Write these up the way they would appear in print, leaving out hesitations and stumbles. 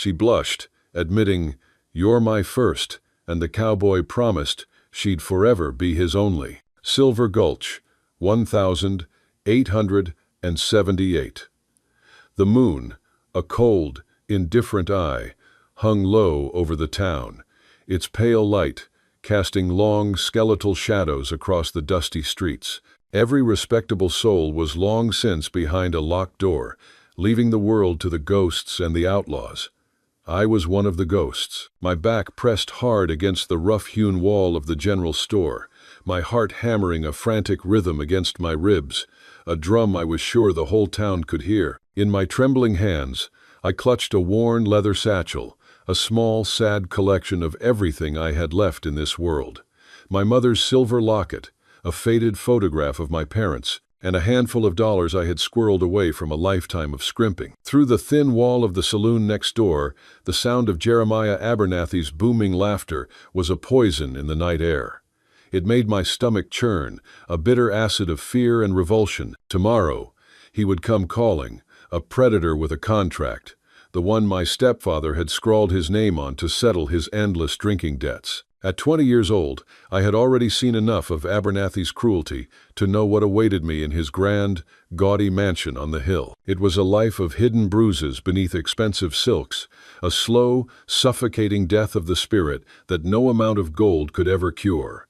She blushed, admitting, "You're my first," and the cowboy promised she'd forever be his only. Silver Gulch, 1878. The moon, a cold, indifferent eye, hung low over the town, its pale light casting long, skeletal shadows across the dusty streets. Every respectable soul was long since behind a locked door, leaving the world to the ghosts and the outlaws. I was one of the ghosts, my back pressed hard against the rough-hewn wall of the general store, my heart hammering a frantic rhythm against my ribs, a drum I was sure the whole town could hear. In my trembling hands, I clutched a worn leather satchel, a small, sad collection of everything I had left in this world. My mother's silver locket, a faded photograph of my parents, and a handful of dollars I had squirreled away from a lifetime of scrimping. Through the thin wall of the saloon next door, the sound of Jeremiah Abernathy's booming laughter was a poison in the night air. It made my stomach churn, a bitter acid of fear and revulsion. Tomorrow, he would come calling, a predator with a contract, the one my stepfather had scrawled his name on to settle his endless drinking debts. At 20 years old, I had already seen enough of Abernathy's cruelty to know what awaited me in his grand, gaudy mansion on the hill. It was a life of hidden bruises beneath expensive silks, a slow, suffocating death of the spirit that no amount of gold could ever cure.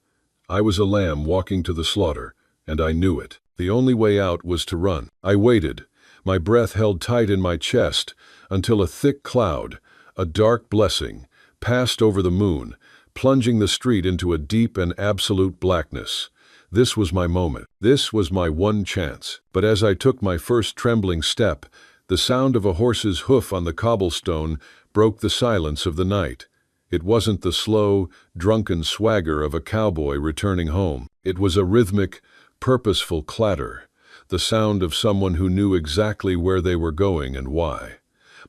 I was a lamb walking to the slaughter, and I knew it. The only way out was to run. I waited, my breath held tight in my chest, until a thick cloud, a dark blessing, passed over the moon, plunging the street into a deep and absolute blackness. This was my moment. This was my one chance. But as I took my first trembling step, the sound of a horse's hoof on the cobblestone broke the silence of the night. It wasn't the slow, drunken swagger of a cowboy returning home. It was a rhythmic, purposeful clatter, the sound of someone who knew exactly where they were going and why.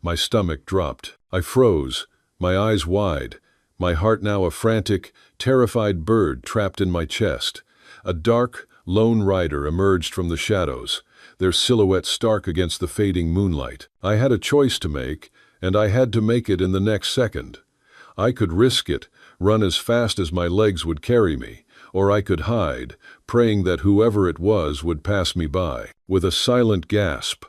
My stomach dropped. I froze, my eyes wide, my heart now a frantic, terrified bird trapped in my chest. A dark, lone rider emerged from the shadows, their silhouette stark against the fading moonlight. I had a choice to make, and I had to make it in the next second. I could risk it, run as fast as my legs would carry me, or I could hide, praying that whoever it was would pass me by. With a silent gasp,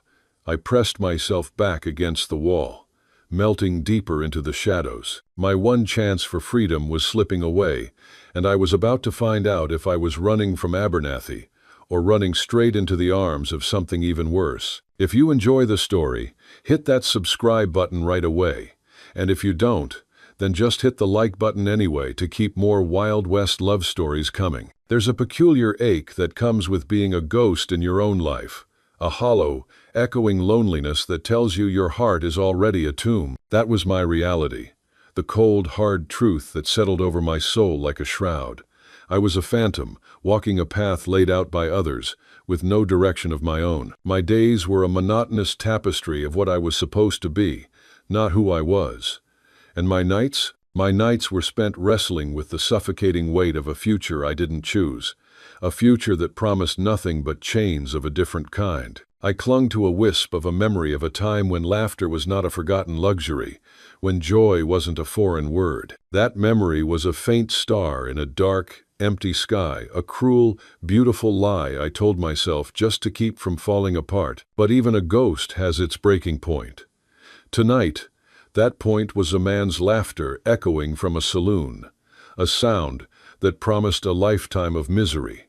I pressed myself back against the wall, melting deeper into the shadows. My one chance for freedom was slipping away, and I was about to find out if I was running from Abernathy or running straight into the arms of something even worse. If you enjoy the story, hit that subscribe button right away, and if you don't, then just hit the like button anyway to keep more Wild West love stories coming. There's a peculiar ache that comes with being a ghost in your own life, a hollow, echoing loneliness that tells you your heart is already a tomb. That was my reality, the cold, hard truth that settled over my soul like a shroud. I was a phantom, walking a path laid out by others, with no direction of my own. My days were a monotonous tapestry of what I was supposed to be, not who I was. And my nights were spent wrestling with the suffocating weight of a future I didn't choose, a future that promised nothing but chains of a different kind. I clung to a wisp of a memory of a time when laughter was not a forgotten luxury, when joy wasn't a foreign word. That memory was a faint star in a dark, empty sky, a cruel, beautiful lie I told myself just to keep from falling apart. But even a ghost has its breaking point. Tonight, that point was a man's laughter echoing from a saloon, a sound that promised a lifetime of misery.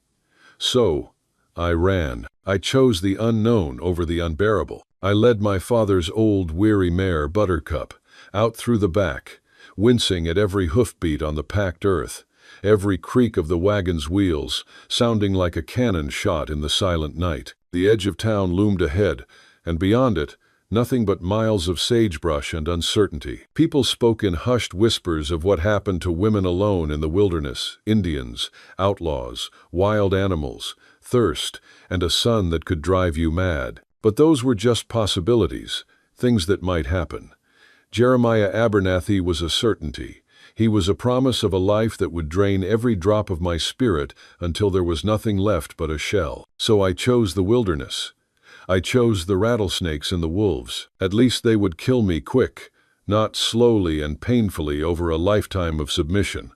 So, I ran. I chose the unknown over the unbearable. I led my father's old, weary mare, Buttercup, out through the back, wincing at every hoofbeat on the packed earth, every creak of the wagon's wheels sounding like a cannon shot in the silent night. The edge of town loomed ahead, and beyond it, nothing but miles of sagebrush and uncertainty. People spoke in hushed whispers of what happened to women alone in the wilderness, Indians, outlaws, wild animals, thirst, and a sun that could drive you mad. But those were just possibilities, things that might happen. Jeremiah Abernathy was a certainty. He was a promise of a life that would drain every drop of my spirit until there was nothing left but a shell. So I chose the wilderness. I chose the rattlesnakes and the wolves. At least they would kill me quick, not slowly and painfully over a lifetime of submission.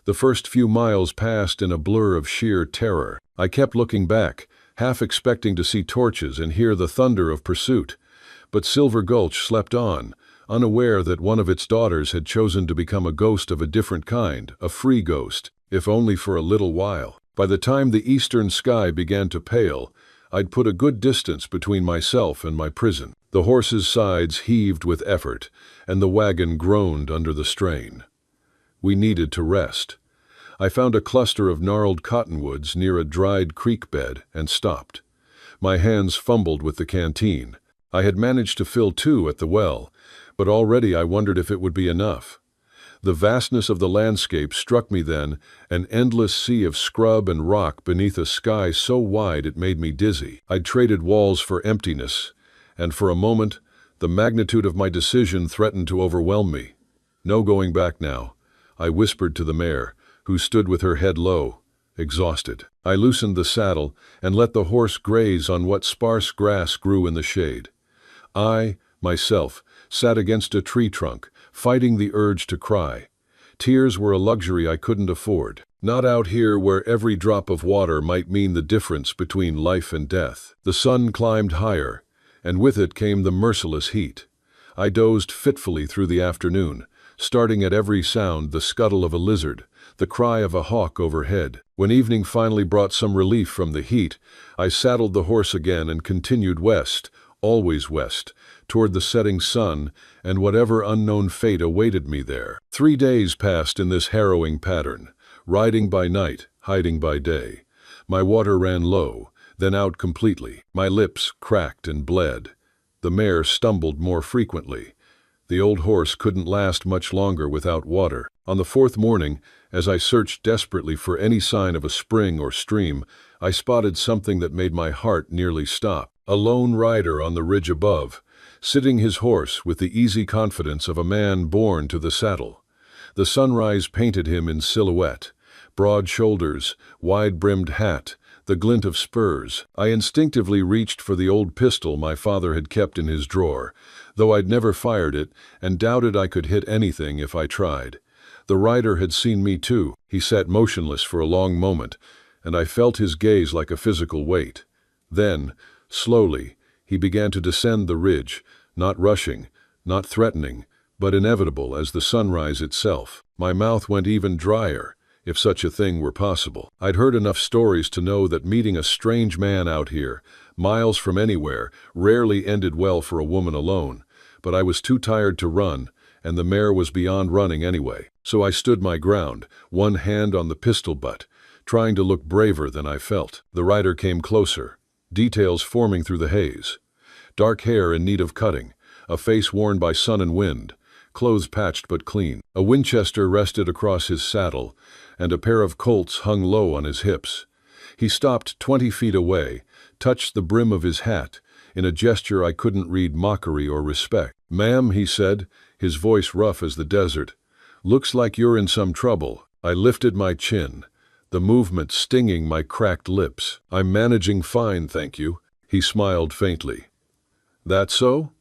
The first few miles passed in a blur of sheer terror. I kept looking back, half expecting to see torches and hear the thunder of pursuit. But Silver Gulch slept on, unaware that one of its daughters had chosen to become a ghost of a different kind, a free ghost, if only for a little while. By the time the eastern sky began to pale, I'd put a good distance between myself and my prison. The horse's sides heaved with effort, and the wagon groaned under the strain. We needed to rest. I found a cluster of gnarled cottonwoods near a dried creek bed and stopped. My hands fumbled with the canteen. I had managed to fill 2 at the well, but already I wondered if it would be enough. The vastness of the landscape struck me then, an endless sea of scrub and rock beneath a sky so wide it made me dizzy. I'd traded walls for emptiness, and for a moment, the magnitude of my decision threatened to overwhelm me. No going back now, I whispered to the mare, who stood with her head low, exhausted. I loosened the saddle and let the horse graze on what sparse grass grew in the shade. I, myself, sat against a tree trunk, fighting the urge to cry. Tears were a luxury I couldn't afford. Not out here where every drop of water might mean the difference between life and death. The sun climbed higher, and with it came the merciless heat. I dozed fitfully through the afternoon, starting at every sound, the scuttle of a lizard, the cry of a hawk overhead. When evening finally brought some relief from the heat, I saddled the horse again and continued west, always west, toward the setting sun and whatever unknown fate awaited me there. 3 days passed in this harrowing pattern, riding by night, hiding by day. My water ran low, then out completely. My lips cracked and bled. The mare stumbled more frequently. The old horse couldn't last much longer without water. On the 4th morning, as I searched desperately for any sign of a spring or stream, I spotted something that made my heart nearly stop. A lone rider on the ridge above, sitting his horse with the easy confidence of a man born to the saddle. The sunrise painted him in silhouette, broad shoulders, wide-brimmed hat, the glint of spurs. I instinctively reached for the old pistol my father had kept in his drawer, though I'd never fired it and doubted I could hit anything if I tried. The rider had seen me too. He sat motionless for a long moment, and I felt his gaze like a physical weight. Then, slowly, he began to descend the ridge, not rushing, not threatening, but inevitable as the sunrise itself. My mouth went even drier, if such a thing were possible. I'd heard enough stories to know that meeting a strange man out here, miles from anywhere, rarely ended well for a woman alone, but I was too tired to run, and the mare was beyond running anyway. So I stood my ground, one hand on the pistol butt, trying to look braver than I felt. The rider came closer, details forming through the haze. Dark hair in need of cutting, a face worn by sun and wind, clothes patched but clean. A Winchester rested across his saddle, and a pair of Colts hung low on his hips. He stopped 20 feet away, touched the brim of his hat, in a gesture I couldn't read mockery or respect. "Ma'am," he said, his voice rough as the desert, "looks like you're in some trouble." I lifted my chin, the movement stinging my cracked lips. "I'm managing fine, thank you." He smiled faintly. "That so?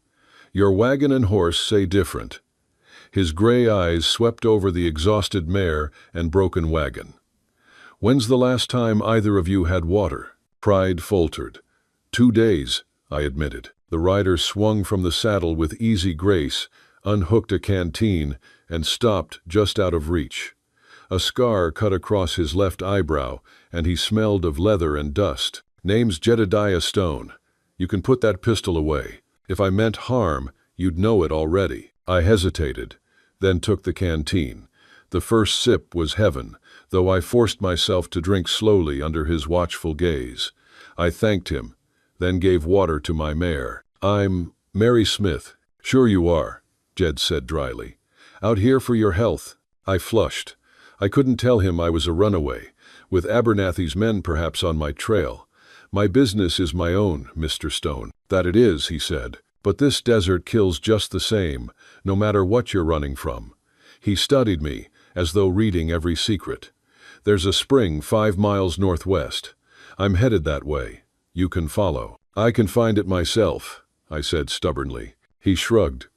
Your wagon and horse say different." His gray eyes swept over the exhausted mare and broken wagon. "When's the last time either of you had water?" Pride faltered. 2 days, I admitted. The rider swung from the saddle with easy grace, unhooked a canteen, and stopped just out of reach. A scar cut across his left eyebrow, and he smelled of leather and dust. "Name's Jedediah Stone. You can put that pistol away. If I meant harm, you'd know it already." I hesitated, then took the canteen. The first sip was heaven, though I forced myself to drink slowly under his watchful gaze. I thanked him, then gave water to my mare. "I'm Mary Smith." "Sure you are," Jed said dryly. "Out here for your health." I flushed. I couldn't tell him I was a runaway, with Abernathy's men perhaps on my trail. "My business is my own, Mr. Stone." "That it is," he said. "But this desert kills just the same, no matter what you're running from." He studied me, as though reading every secret. "There's a spring 5 miles northwest. I'm headed that way. You can follow." "I can find it myself," I said stubbornly. He shrugged.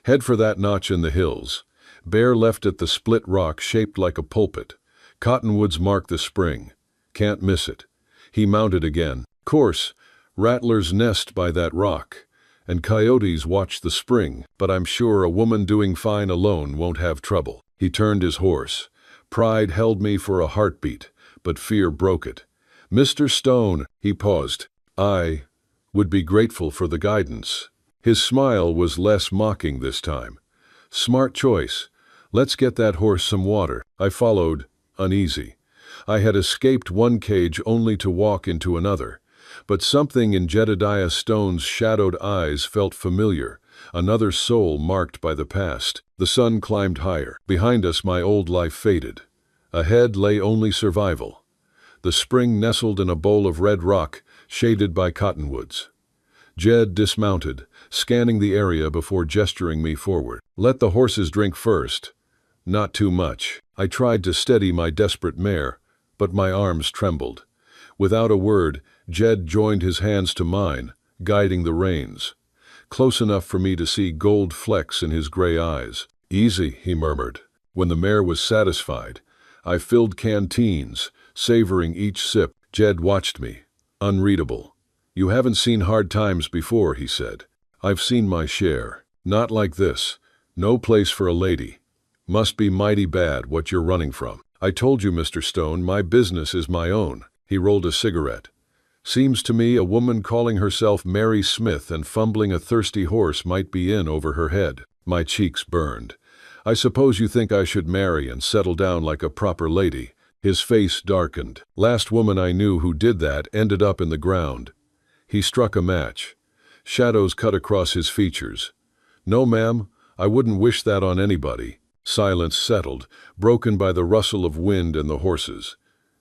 Head for that notch in the hills. Bear left at the split rock shaped like a pulpit. Cottonwoods mark the spring. Can't miss it. He mounted again. Course, rattlers nest by that rock, and coyotes watch the spring, but I'm sure a woman doing fine alone won't have trouble. He turned his horse. Pride held me for a heartbeat, but fear broke it. Mr. Stone, he paused. I would be grateful for the guidance. His smile was less mocking this time. Smart choice. Let's get that horse some water. I followed, uneasy. I had escaped one cage only to walk into another. But something in Jedediah Stone's shadowed eyes felt familiar, another soul marked by the past. The sun climbed higher. Behind us my old life faded. Ahead lay only survival. The spring nestled in a bowl of red rock, shaded by cottonwoods. Jed dismounted, scanning the area before gesturing me forward. Let the horses drink first. Not too much. I tried to steady my desperate mare, but my arms trembled. Without a word, Jed joined his hands to mine, guiding the reins. Close enough for me to see gold flecks in his gray eyes. Easy, he murmured. When the mare was satisfied, I filled canteens, savoring each sip. Jed watched me, unreadable. You haven't seen hard times before, he said. I've seen my share. Not like this. No place for a lady. Must be mighty bad what you're running from. I told you, Mr. Stone, my business is my own. He rolled a cigarette. Seems to me a woman calling herself Mary Smith and fumbling a thirsty horse might be in over her head. My cheeks burned. I suppose you think I should marry and settle down like a proper lady. His face darkened. Last woman I knew who did that ended up in the ground. He struck a match. Shadows cut across his features. No, ma'am, I wouldn't wish that on anybody. Silence settled, broken by the rustle of wind and the horses.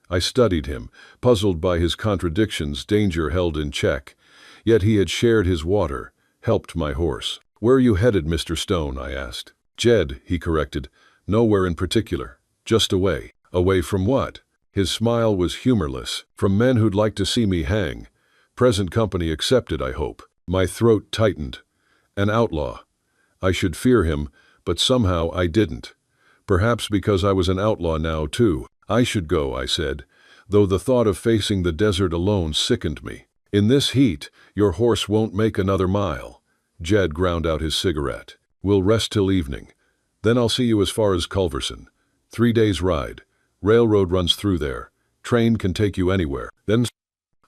I studied him, puzzled by his contradictions, danger held in check. Yet he had shared his water, helped my horse. Where are you headed, Mr. Stone? I asked. Jed, he corrected. Nowhere in particular. Just away. Away from what? His smile was humorless. From men who'd like to see me hang. Present company accepted, I hope. My throat tightened. An outlaw. I should fear him, but somehow I didn't. Perhaps because I was an outlaw now, too. I should go, I said, though the thought of facing the desert alone sickened me. In this heat, your horse won't make another mile. Jed ground out his cigarette. We'll rest till evening. Then I'll see you as far as Culverson. 3 days' ride. Railroad runs through there. Train can take you anywhere. Then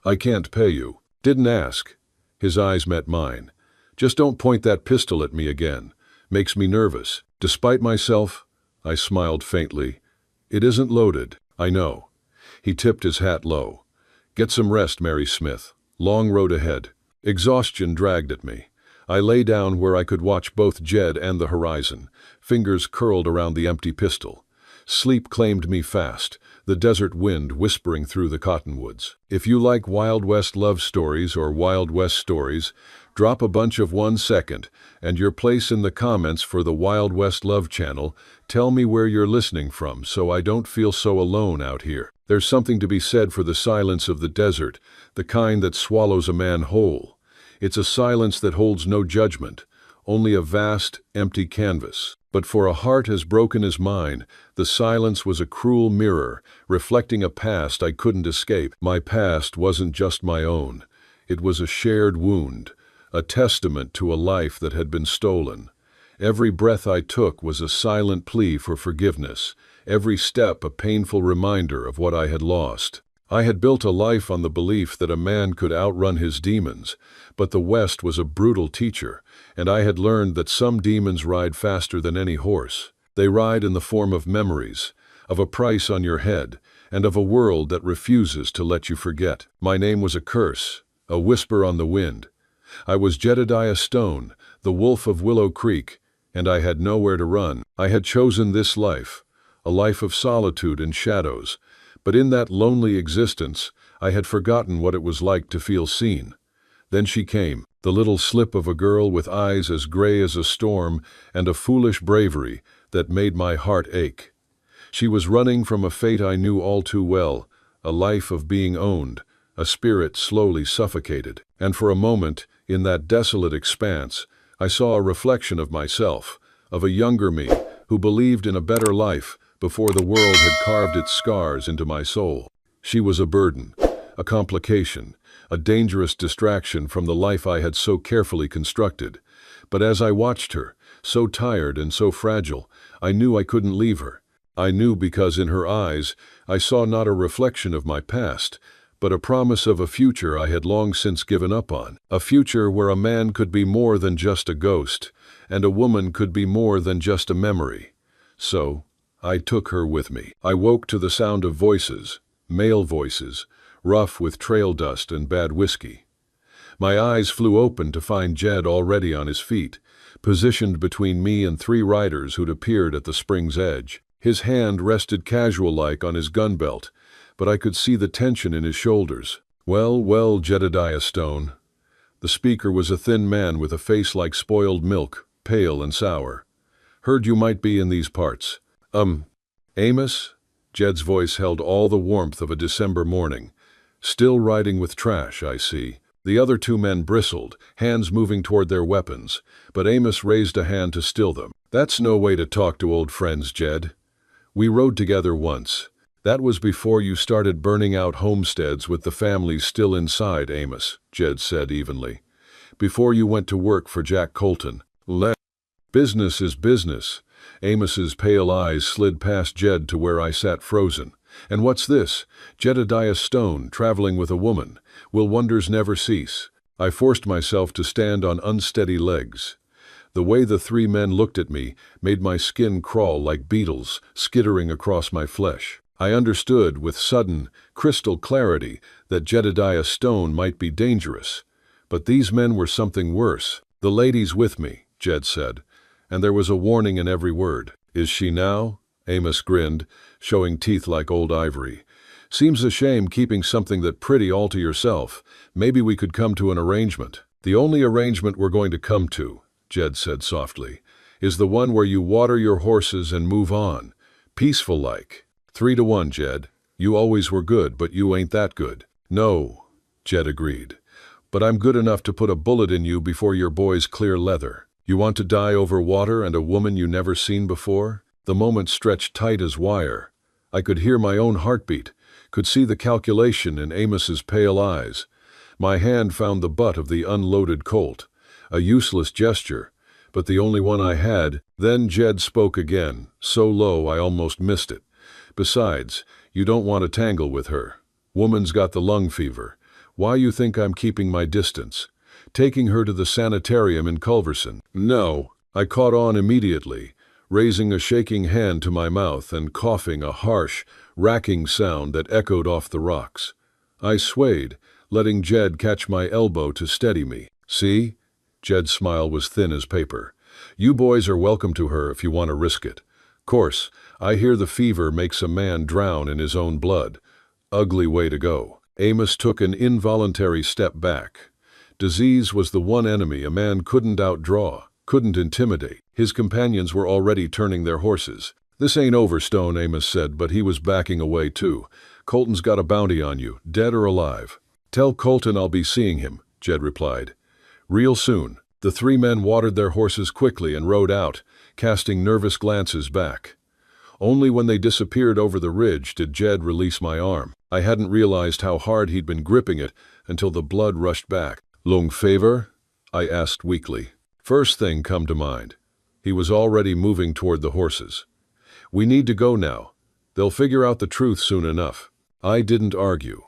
I can't pay you. Didn't ask. His eyes met mine. Just don't point that pistol at me again. Makes me nervous. Despite myself, I smiled faintly. It isn't loaded, I know. He tipped his hat low. Get some rest, Mary Smith. Long road ahead. Exhaustion dragged at me. I lay down where I could watch both Jed and the horizon, fingers curled around the empty pistol. Sleep claimed me fast, the desert wind whispering through the cottonwoods. If you like Wild West love stories or Wild West stories, drop a bunch of 1 second, and your place in the comments for the Wild West Love channel. Tell me where you're listening from so I don't feel so alone out here. There's something to be said for the silence of the desert, the kind that swallows a man whole. It's a silence that holds no judgment, only a vast, empty canvas. But for a heart as broken as mine, the silence was a cruel mirror, reflecting a past I couldn't escape. My past wasn't just my own. It was a shared wound, a testament to a life that had been stolen. Every breath I took was a silent plea for forgiveness, every step a painful reminder of what I had lost. I had built a life on the belief that a man could outrun his demons, but the West was a brutal teacher, and I had learned that some demons ride faster than any horse. They ride in the form of memories, of a price on your head, and of a world that refuses to let you forget. My name was a curse, a whisper on the wind. I was Jedediah Stone, the wolf of Willow Creek, and I had nowhere to run. I had chosen this life, a life of solitude and shadows, but in that lonely existence, I had forgotten what it was like to feel seen. Then she came, the little slip of a girl with eyes as gray as a storm and a foolish bravery that made my heart ache. She was running from a fate I knew all too well, a life of being owned, a spirit slowly suffocated. And for a moment, in that desolate expanse, I saw a reflection of myself, of a younger me, who believed in a better life before the world had carved its scars into my soul. She was a burden, a complication, a dangerous distraction from the life I had so carefully constructed. But as I watched her, so tired and so fragile, I knew I couldn't leave her. I knew because in her eyes I saw not a reflection of my past, but a promise of a future I had long since given up on. A future where a man could be more than just a ghost, and a woman could be more than just a memory. So, I took her with me. I woke to the sound of voices, male voices, rough with trail dust and bad whiskey. My eyes flew open to find Jed already on his feet, positioned between me and 3 riders who'd appeared at the spring's edge. His hand rested casual-like on his gun belt, but I could see the tension in his shoulders. "Well, well, Jedediah Stone." The speaker was a thin man with a face like spoiled milk, pale and sour. "Heard you might be in these parts." Amos?" Jed's voice held all the warmth of a December morning. "Still riding with trash, I see." The other 2 men bristled, hands moving toward their weapons, but Amos raised a hand to still them. "That's no way to talk to old friends, Jed. We rode together once. That was before you started burning out homesteads with the families still inside, Amos," Jed said evenly. "Before you went to work for Jack Colton. Business is business." Amos's pale eyes slid past Jed to where I sat frozen. "And what's this? Jedediah Stone traveling with a woman. Will wonders never cease?" I forced myself to stand on unsteady legs. The way the 3 men looked at me made my skin crawl like beetles skittering across my flesh. I understood with sudden, crystal clarity that Jedediah Stone might be dangerous. But these men were something worse. "The lady's with me," Jed said, and there was a warning in every word. "Is she now?" Amos grinned, showing teeth like old ivory. "Seems a shame keeping something that pretty all to yourself. Maybe we could come to an arrangement." "The only arrangement we're going to come to," Jed said softly, "is the one where you water your horses and move on. Peaceful like. 3-1, Jed. You always were good, but you ain't that good." "No," Jed agreed. "But I'm good enough to put a bullet in you before your boys clear leather. You want to die over water and a woman you never seen before?" The moment stretched tight as wire. I could hear my own heartbeat, could see the calculation in Amos's pale eyes. My hand found the butt of the unloaded Colt. A useless gesture, but the only one I had. Then Jed spoke again, so low I almost missed it. "Besides, you don't want to tangle with her. Woman's got the lung fever. Why you think I'm keeping my distance? Taking her to the sanitarium in Culverson?" "No." I caught on immediately, raising a shaking hand to my mouth and coughing a harsh, racking sound that echoed off the rocks. I swayed, letting Jed catch my elbow to steady me. "See?" Jed's smile was thin as paper. "You boys are welcome to her if you want to risk it. Course, I hear the fever makes a man drown in his own blood. Ugly way to go." Amos took an involuntary step back. Disease was the one enemy a man couldn't outdraw, couldn't intimidate. His companions were already turning their horses. "This ain't over, Stone," Amos said, but he was backing away too. "Colton's got a bounty on you, dead or alive." "Tell Colton I'll be seeing him," Jed replied. "Real soon." The 3 men watered their horses quickly and rode out, casting nervous glances back. Only when they disappeared over the ridge did Jed release my arm. I hadn't realized how hard he'd been gripping it until the blood rushed back. "Lung favor?" I asked weakly. First thing come to mind. He was already moving toward the horses. "We need to go now. They'll figure out the truth soon enough." I didn't argue.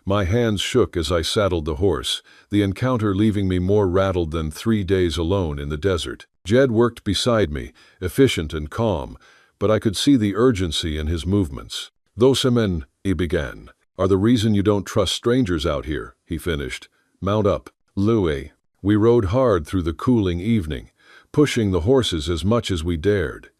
My hands shook as I saddled the horse, the encounter leaving me more rattled than 3 days alone in the desert. Jed worked beside me, efficient and calm, but I could see the urgency in his movements. "Those men," he began, "are the reason you don't trust strangers out here," he finished. "Mount up." Louis. We rode hard through the cooling evening, pushing the horses as much as we dared.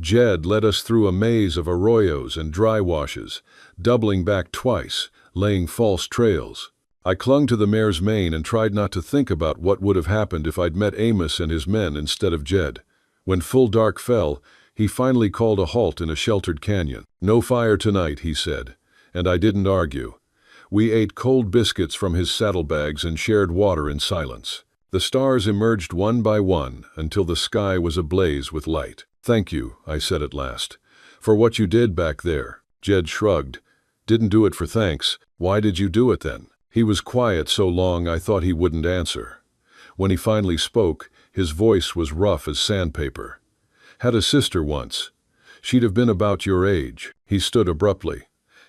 Jed led us through a maze of arroyos and dry washes, doubling back twice, laying false trails. I clung to the mare's mane and tried not to think about what would have happened if I'd met Amos and his men instead of Jed. When full dark fell, he finally called a halt in a sheltered canyon. "No fire tonight," he said, and I didn't argue. We ate cold biscuits from his saddlebags and shared water in silence. The stars emerged one by one until the sky was ablaze with light. "Thank you," I said at last, "for what you did back there." Jed shrugged. "Didn't do it for thanks. Why did you do it then?" He was quiet so long I thought he wouldn't answer. When he finally spoke, his voice was rough as sandpaper. "Had a sister once. She'd have been about your age." He stood abruptly.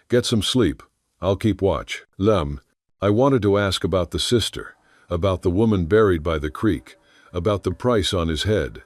"Get some sleep. I'll keep watch." I wanted to ask about the sister, about the woman buried by the creek, about the price on his head.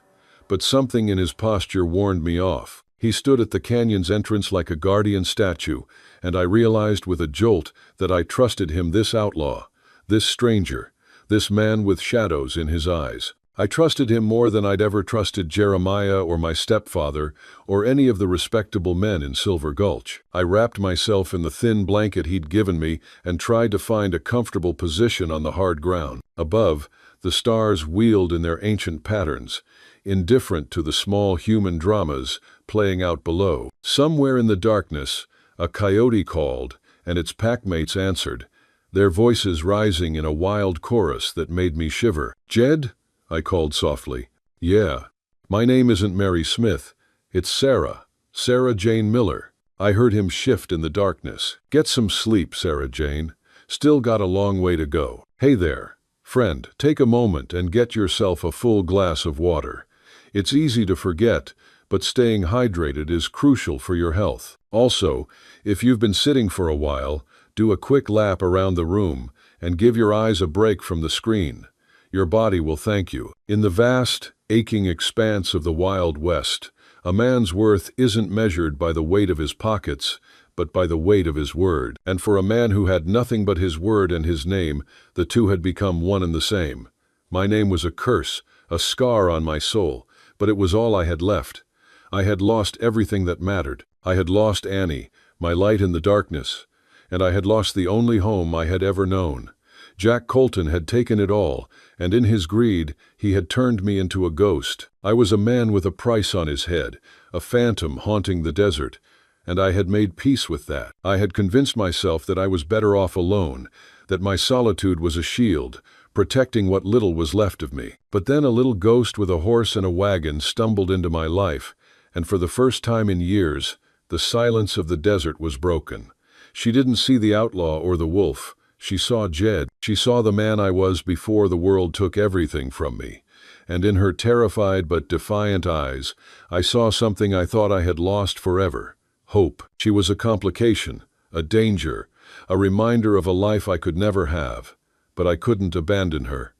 But something in his posture warned me off. He stood at the canyon's entrance like a guardian statue, and I realized with a jolt that I trusted him, this outlaw, this stranger, this man with shadows in his eyes. I trusted him more than I'd ever trusted Jeremiah or my stepfather or any of the respectable men in Silver Gulch. I wrapped myself in the thin blanket he'd given me and tried to find a comfortable position on the hard ground. Above, the stars wheeled in their ancient patterns, indifferent to the small human dramas playing out below. Somewhere in the darkness, a coyote called, and its packmates answered, their voices rising in a wild chorus that made me shiver. "Jed?" I called softly. "Yeah. My name isn't Mary Smith. It's Sarah. Sarah Jane Miller." I heard him shift in the darkness. "Get some sleep, Sarah Jane. Still got a long way to go. Hey there, friend, take a moment and get yourself a full glass of water. It's easy to forget, but staying hydrated is crucial for your health. Also, if you've been sitting for a while, do a quick lap around the room and give your eyes a break from the screen. Your body will thank you." In the vast, aching expanse of the Wild West, a man's worth isn't measured by the weight of his pockets, but by the weight of his word. And for a man who had nothing but his word and his name, the two had become one and the same. My name was a curse, a scar on my soul, but it was all I had left. I had lost everything that mattered. I had lost Annie, my light in the darkness, and I had lost the only home I had ever known. Jack Colton had taken it all, and in his greed, he had turned me into a ghost. I was a man with a price on his head, a phantom haunting the desert, and I had made peace with that. I had convinced myself that I was better off alone, that my solitude was a shield, protecting what little was left of me. But then a little ghost with a horse and a wagon stumbled into my life, and for the first time in years, the silence of the desert was broken. She didn't see the outlaw or the wolf. She saw Jed. She saw the man I was before the world took everything from me. And in her terrified but defiant eyes, I saw something I thought I had lost forever: hope. She was a complication, a danger, a reminder of a life I could never have. But I couldn't abandon her.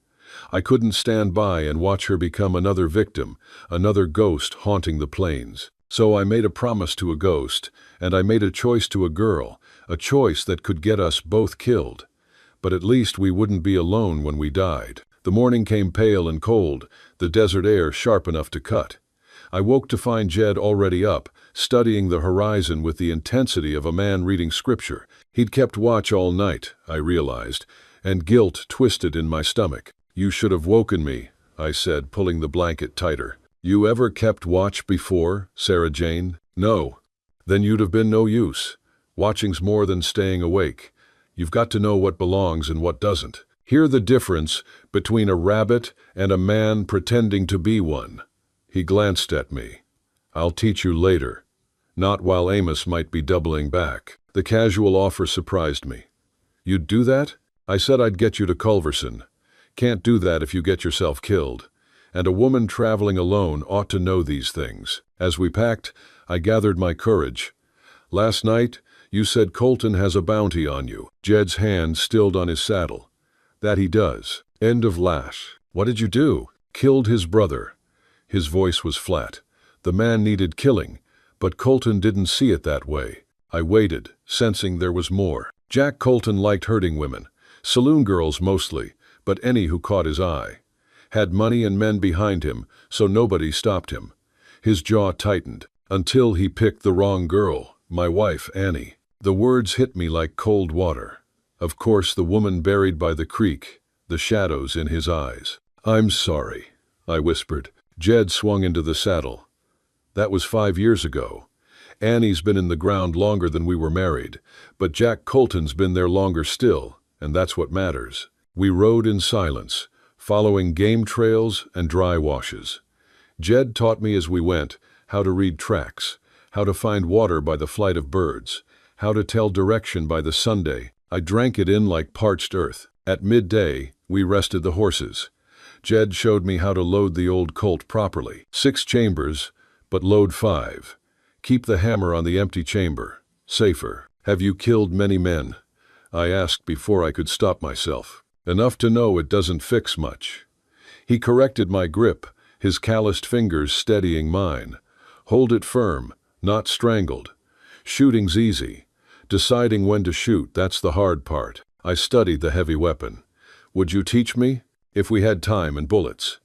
I couldn't stand by and watch her become another victim, another ghost haunting the plains. So I made a promise to a ghost, and I made a choice to a girl, a choice that could get us both killed. But at least we wouldn't be alone when we died. The morning came pale and cold, the desert air sharp enough to cut. I woke to find Jed already up, studying the horizon with the intensity of a man reading scripture. He'd kept watch all night, I realized, and guilt twisted in my stomach. "You should have woken me," I said, pulling the blanket tighter. "You ever kept watch before, Sarah Jane?" "No." "Then you'd have been no use. Watching's more than staying awake. You've got to know what belongs and what doesn't. Hear the difference between a rabbit and a man pretending to be one." He glanced at me. "I'll teach you later. Not while Amos might be doubling back." The casual offer surprised me. "You'd do that?" "I said I'd get you to Culverson. Can't do that if you get yourself killed. And a woman traveling alone ought to know these things." As we packed, I gathered my courage. "Last night, you said Colton has a bounty on you." Jed's hand stilled on his saddle. "That he does. End of lash." "What did you do?" "Killed his brother." His voice was flat. The man needed killing, but Colton didn't see it that way. I waited, sensing there was more. Jack Colton liked hurting women, saloon girls mostly, but any who caught his eye. Had money and men behind him, so nobody stopped him. His jaw tightened, until he picked the wrong girl, my wife, Annie. The words hit me like cold water. Of course, the woman buried by the creek, the shadows in his eyes. "I'm sorry," I whispered. Jed swung into the saddle. "That was 5 years ago. Annie's been in the ground longer than we were married, but Jack Colton's been there longer still, and that's what matters." We rode in silence, following game trails and dry washes. Jed taught me as we went how to read tracks, how to find water by the flight of birds, how to tell direction by the Sunday. I drank it in like parched earth. At midday, we rested the horses. Jed showed me how to load the old Colt properly. 6 chambers, but load 5. Keep the hammer on the empty chamber. Safer. Have you killed many men? I asked before I could stop myself. Enough to know it doesn't fix much. He corrected my grip, his calloused fingers steadying mine. Hold it firm, not strangled. Shooting's easy. Deciding when to shoot, that's the hard part. I studied the heavy weapon. Would you teach me? If we had time and bullets.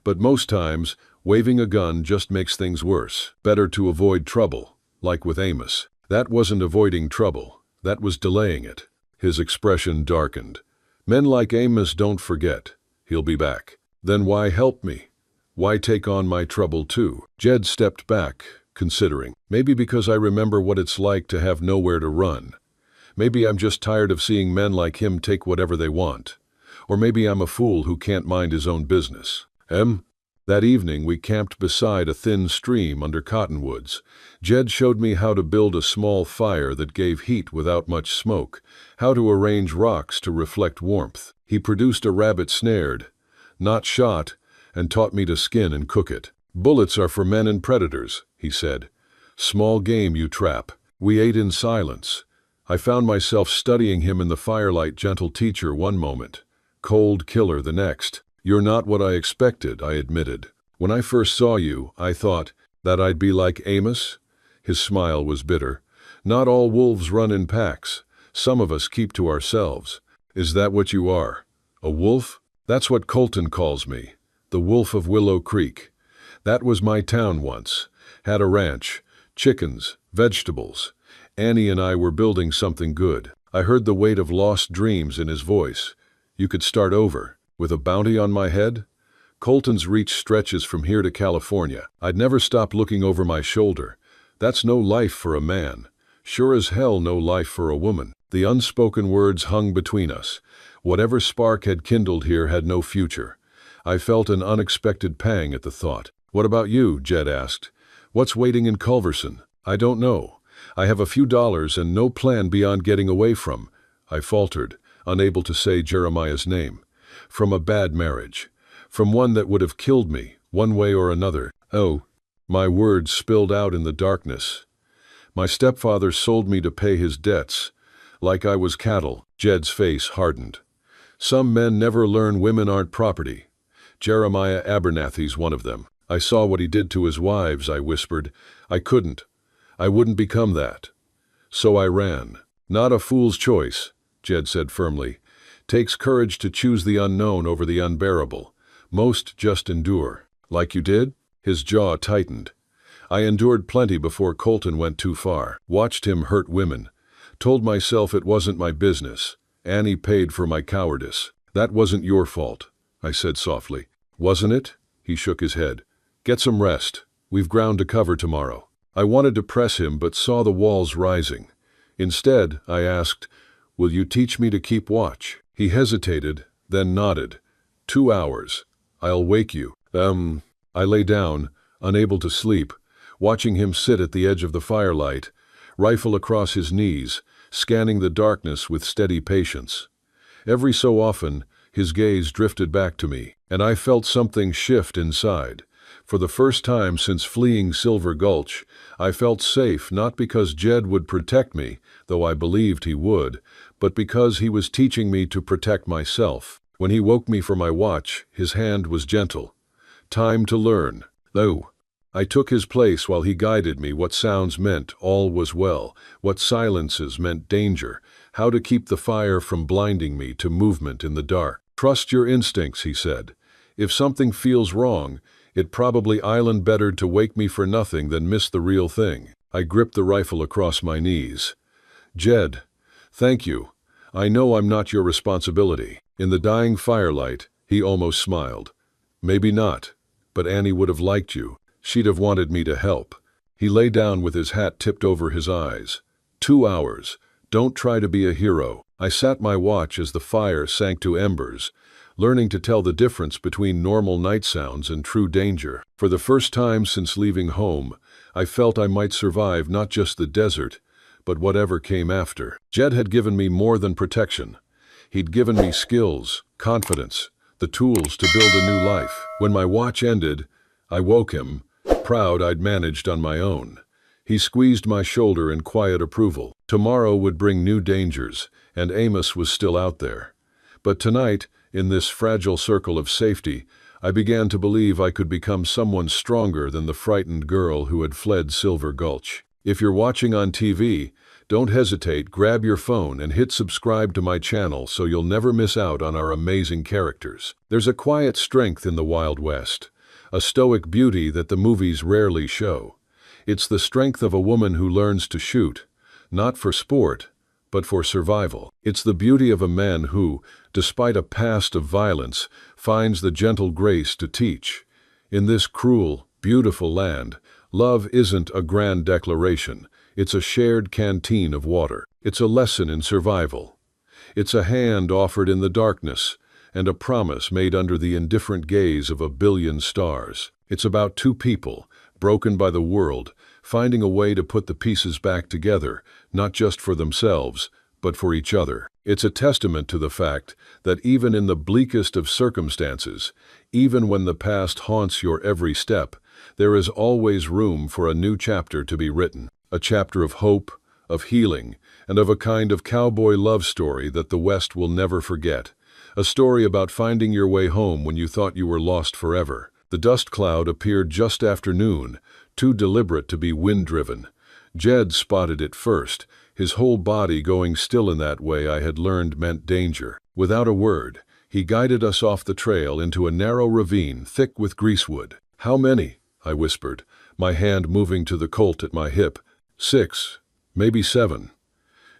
But most times, waving a gun just makes things worse. Better to avoid trouble, like with Amos. That wasn't avoiding trouble, that was delaying it. His expression darkened. Men like Amos don't forget. He'll be back. Then why help me? Why take on my trouble too? Jed stepped back, considering. Maybe because I remember what it's like to have nowhere to run. Maybe I'm just tired of seeing men like him take whatever they want. Or maybe I'm a fool who can't mind his own business. That evening we camped beside a thin stream under cottonwoods. Jed showed me how to build a small fire that gave heat without much smoke, how to arrange rocks to reflect warmth. He produced a rabbit snared, not shot, and taught me to skin and cook it. Bullets are for men and predators, he said. Small game you trap. We ate in silence. I found myself studying him in the firelight, gentle teacher one moment, cold killer the next. You're not what I expected, I admitted. When I first saw you, I thought that I'd be like Amos. His smile was bitter. Not all wolves run in packs. Some of us keep to ourselves. Is that what you are? A wolf? That's what Colton calls me. The Wolf of Willow Creek. That was my town once. Had a ranch, chickens, vegetables. Annie and I were building something good. I heard the weight of lost dreams in his voice. You could start over. With a bounty on my head? Colton's reach stretches from here to California. I'd never stop looking over my shoulder. That's no life for a man. Sure as hell no life for a woman. The unspoken words hung between us. Whatever spark had kindled here had no future. I felt an unexpected pang at the thought. What about you? Jed asked. What's waiting in Culverson? I don't know. I have a few dollars and no plan beyond getting away from, I faltered, unable to say Jeremiah's name. From a bad marriage. From one that would have killed me, one way or another. Oh, my words spilled out in the darkness. My stepfather sold me to pay his debts. Like I was cattle. Jed's face hardened. Some men never learn women aren't property. Jeremiah Abernathy's one of them. I saw what he did to his wives, I whispered. I couldn't. I wouldn't become that. So I ran. Not a fool's choice, Jed said firmly. Takes courage to choose the unknown over the unbearable. Most just endure. Like you did? His jaw tightened. I endured plenty before Colton went too far. Watched him hurt women. Told myself it wasn't my business. Annie paid for my cowardice. That wasn't your fault, I said softly. Wasn't it? He shook his head. Get some rest. We've ground to cover tomorrow. I wanted to press him but saw the walls rising. Instead, I asked, will you teach me to keep watch? He hesitated, then nodded. 2 hours. I'll wake you. I lay down, unable to sleep, watching him sit at the edge of the firelight, rifle across his knees, scanning the darkness with steady patience. Every so often, his gaze drifted back to me, and I felt something shift inside. For the first time since fleeing Silver Gulch, I felt safe not because Jed would protect me, though I believed he would, but because he was teaching me to protect myself. When he woke me for my watch, his hand was gentle. Time to learn. Though I took his place while he guided me what sounds meant all was well, what silences meant danger, how to keep the fire from blinding me to movement in the dark. Trust your instincts, he said. If something feels wrong, it probably island better to wake me for nothing than miss the real thing. I gripped the rifle across my knees. Jed, thank you. I know I'm not your responsibility. In the dying firelight, he almost smiled. Maybe not, but Annie would have liked you. She'd have wanted me to help. He lay down with his hat tipped over his eyes. 2 hours. Don't try to be a hero. I sat my watch as the fire sank to embers. learning to tell the difference between normal night sounds and true danger. For the first time since leaving home, I felt I might survive not just the desert, but whatever came after. Jed had given me more than protection. He'd given me skills, confidence, the tools to build a new life. When my watch ended, I woke him, proud I'd managed on my own. He squeezed my shoulder in quiet approval. Tomorrow would bring new dangers, and Amos was still out there. But tonight, in this fragile circle of safety, I began to believe I could become someone stronger than the frightened girl who had fled Silver Gulch. If you're watching on TV, don't hesitate, grab your phone and hit subscribe to my channel so you'll never miss out on our amazing characters. There's a quiet strength in the Wild West, a stoic beauty that the movies rarely show. It's the strength of a woman who learns to shoot, not for sport, but for survival. It's the beauty of a man who, despite a past of violence, finds the gentle grace to teach. In this cruel, beautiful land, love isn't a grand declaration. It's a shared canteen of water. It's a lesson in survival. It's a hand offered in the darkness, and a promise made under the indifferent gaze of a billion stars. It's about two people, broken by the world, finding a way to put the pieces back together, not just for themselves, but for each other. It's a testament to the fact that even in the bleakest of circumstances, even when the past haunts your every step, there is always room for a new chapter to be written. A chapter of hope, of healing, and of a kind of cowboy love story that the West will never forget. A story about finding your way home when you thought you were lost forever. The dust cloud appeared just after noon, too deliberate to be wind-driven. Jed spotted it first, his whole body going still in that way I had learned meant danger. Without a word, he guided us off the trail into a narrow ravine thick with greasewood. "How many?" I whispered, my hand moving to the Colt at my hip. "6, maybe 7.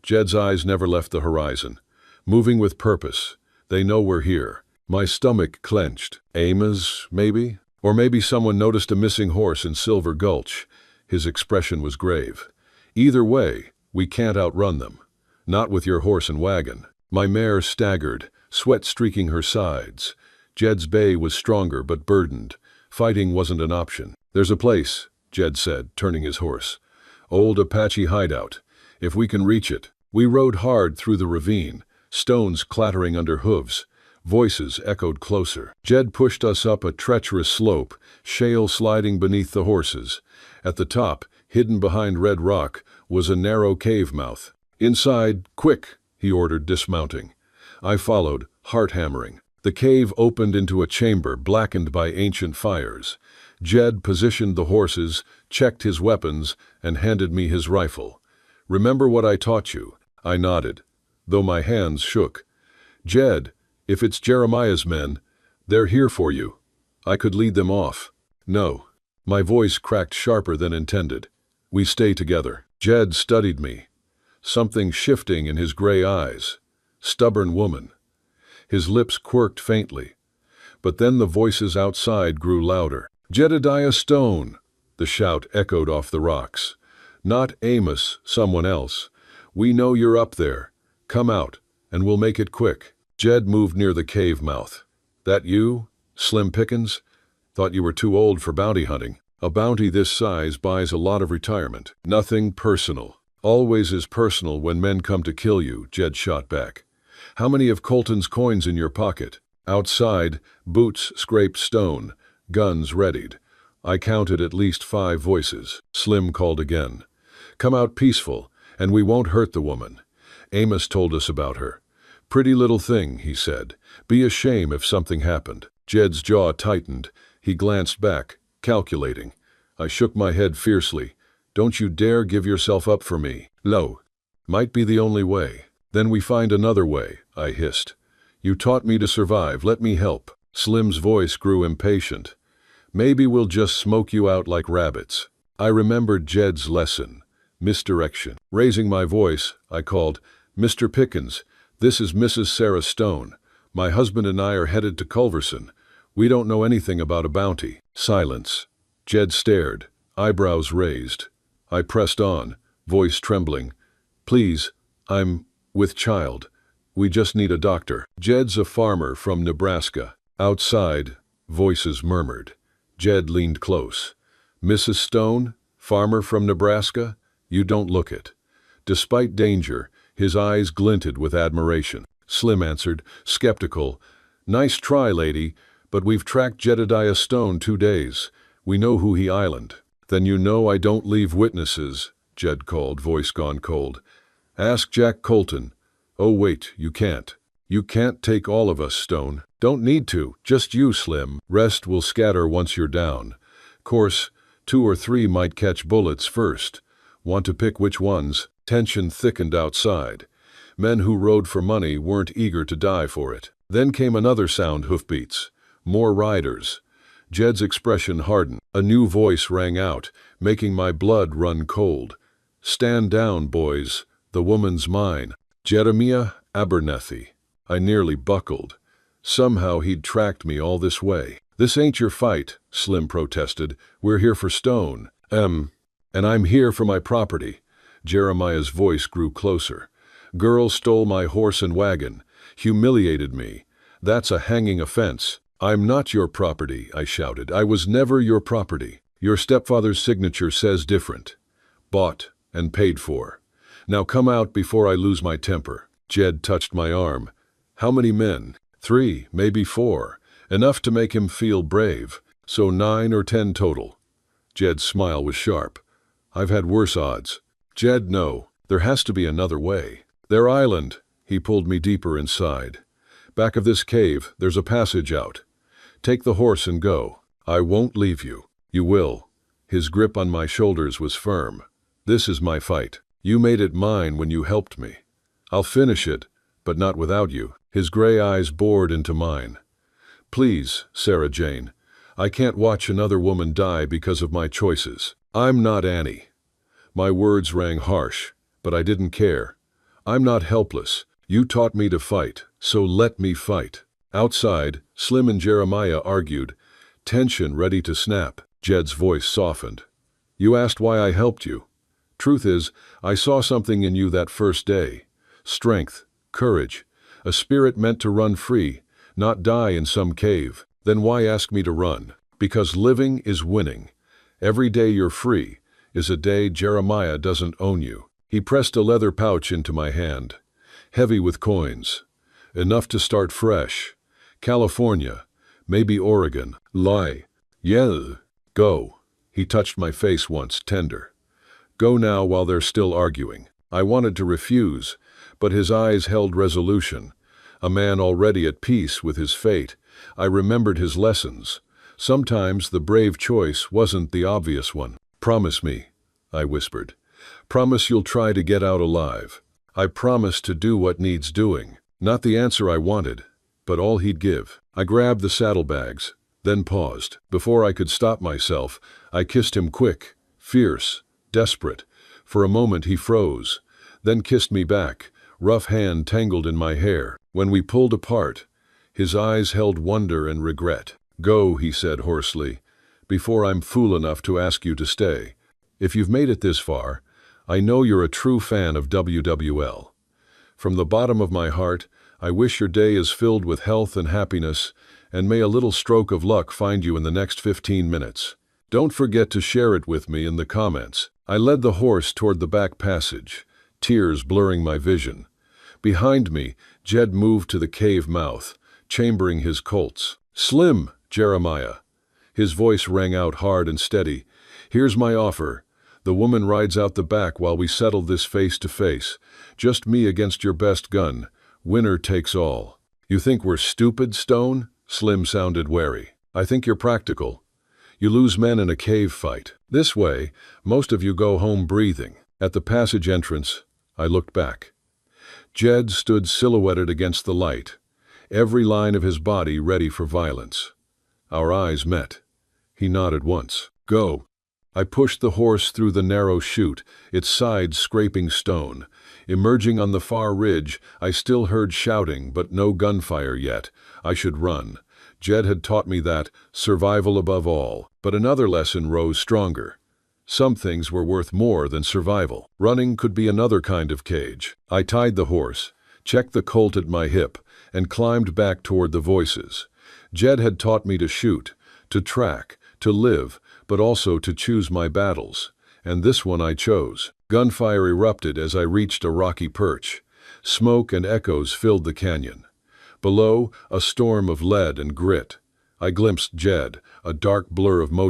Jed's eyes never left the horizon, moving with purpose. "They know we're here." My stomach clenched. "Amos, maybe? Or maybe someone noticed a missing horse in Silver Gulch." His expression was grave. "Either way, we can't outrun them. Not with your horse and wagon." My mare staggered, sweat streaking her sides. Jed's bay was stronger but burdened. Fighting wasn't an option. "There's a place," Jed said, turning his horse. "Old Apache hideout. If we can reach it." We rode hard through the ravine, stones clattering under hooves. Voices echoed closer. Jed pushed us up a treacherous slope, shale sliding beneath the horses. At the top, hidden behind red rock, was a narrow cave mouth. "Inside, quick," he ordered, dismounting. I followed, heart hammering. The cave opened into a chamber blackened by ancient fires. Jed positioned the horses, checked his weapons, and handed me his rifle. "Remember what I taught you?" I nodded, though my hands shook. "Jed, if it's Jeremiah's men, they're here for you. I could lead them off." "No." My voice cracked sharper than intended. "We stay together." Jed studied me, something shifting in his gray eyes. Stubborn woman. His lips quirked faintly. But then the voices outside grew louder. "Jedediah Stone!" The shout echoed off the rocks. "Not Amos, someone else. We know you're up there. Come out, and we'll make it quick." Jed moved near the cave mouth. "That you, Slim Pickens? Thought you were too old for bounty hunting." "A bounty this size buys a lot of retirement." "Nothing personal." "Always is personal when men come to kill you," Jed shot back. "How many of Colton's coins in your pocket?" Outside, boots scraped stone, guns readied. I counted at least 5 voices. Slim called again. "Come out peaceful, and we won't hurt the woman. Amos told us about her. Pretty little thing," he said. "Be a shame if something happened." Jed's jaw tightened. He glanced back, calculating. I shook my head fiercely. "Don't you dare give yourself up for me." "No. Might be the only way." "Then we find another way," I hissed. "You taught me to survive. Let me help." Slim's voice grew impatient. "Maybe we'll just smoke you out like rabbits." I remembered Jed's lesson. Misdirection. Raising my voice, I called, "Mr. Pickens, this is Mrs. Sarah Stone. My husband and I are headed to Culverson. We don't know anything about a bounty." Silence. Jed stared, eyebrows raised. I pressed on, voice trembling. "Please, I'm with child. We just need a doctor. Jed's a farmer from Nebraska. Outside, voices murmured. Jed leaned close. Mrs. Stone, farmer from Nebraska? You don't look it. Despite danger, his eyes glinted with admiration. Slim answered, skeptical. Nice try, lady, but we've tracked Jedediah Stone 2 days. We know who he island. Then you know I don't leave witnesses, Jed called, voice gone cold. Ask Jack Colton. Oh wait, you can't. You can't take all of us, Stone. Don't need to, just you, Slim. Rest will scatter once you're down. Course, 2 or 3 might catch bullets first. Want to pick which ones? Tension thickened outside. Men who rode for money weren't eager to die for it. Then came another sound, hoofbeats. More riders. Jed's expression hardened. A new voice rang out, making my blood run cold. Stand down, boys. The woman's mine. Jeremiah Abernethy. I nearly buckled. Somehow he'd tracked me all this way. This ain't your fight, Slim protested. We're here for Stone. And I'm here for my property. Jeremiah's voice grew closer. Girl stole my horse and wagon. Humiliated me. That's a hanging offense. I'm not your property, I shouted. I was never your property. Your stepfather's signature says different. Bought and paid for. Now come out before I lose my temper. Jed touched my arm. How many men? 3, maybe 4. Enough to make him feel brave. So 9 or 10 total. Jed's smile was sharp. I've had worse odds. Jed, no. There has to be another way. Their island. He pulled me deeper inside. Back of this cave, there's a passage out. Take the horse and go. I won't leave you. You will. His grip on my shoulders was firm. This is my fight. You made it mine when you helped me. I'll finish it, but not without you. His gray eyes bored into mine. Please, Sarah Jane. I can't watch another woman die because of my choices. I'm not Annie. My words rang harsh, but I didn't care. I'm not helpless. You taught me to fight, so let me fight. Outside, Slim and Jeremiah argued, tension ready to snap. Jed's voice softened. You asked why I helped you. Truth is, I saw something in you that first day. Strength, courage, a spirit meant to run free, not die in some cave. Then why ask me to run? Because living is winning. Every day you're free is a day Jeremiah doesn't own you. He pressed a leather pouch into my hand, heavy with coins. Enough to start fresh. California, maybe Oregon. Lie. Yell. Go. He touched my face once, tender. Go now while they're still arguing. I wanted to refuse, but his eyes held resolution. A man already at peace with his fate. I remembered his lessons. Sometimes the brave choice wasn't the obvious one. Promise me, I whispered. Promise you'll try to get out alive. I promise to do what needs doing. Not the answer I wanted, but all he'd give. I grabbed the saddlebags, then paused. Before I could stop myself, I kissed him quick, fierce, desperate. For a moment he froze, then kissed me back, rough hand tangled in my hair. When we pulled apart, his eyes held wonder and regret. Go, he said hoarsely, before I'm fool enough to ask you to stay. If you've made it this far, I know you're a true fan of WWL. From the bottom of my heart, I wish your day is filled with health and happiness, and may a little stroke of luck find you in the next 15 minutes. Don't forget to share it with me in the comments. I led the horse toward the back passage, tears blurring my vision. Behind me, Jed moved to the cave mouth, chambering his Colts. Slim, Jeremiah. His voice rang out hard and steady. Here's my offer. The woman rides out the back while we settle this face to face. Just me against your best gun. Winner takes all. You think we're stupid, Stone? Slim sounded wary. I think you're practical. You lose men in a cave fight. This way, most of you go home breathing. At the passage entrance, I looked back. Jed stood silhouetted against the light, every line of his body ready for violence. Our eyes met. He nodded once. Go. I pushed the horse through the narrow chute, its sides scraping stone. Emerging on the far ridge, I still heard shouting, but no gunfire yet. I should run. Jed had taught me that, survival above all. But another lesson rose stronger. Some things were worth more than survival. Running could be another kind of cage. I tied the horse, checked the Colt at my hip, and climbed back toward the voices. Jed had taught me to shoot, to track, to live, but also to choose my battles. And this one I chose. Gunfire erupted as I reached a rocky perch. Smoke and echoes filled the canyon. Below, a storm of lead and grit. I glimpsed Jed, a dark blur of motion.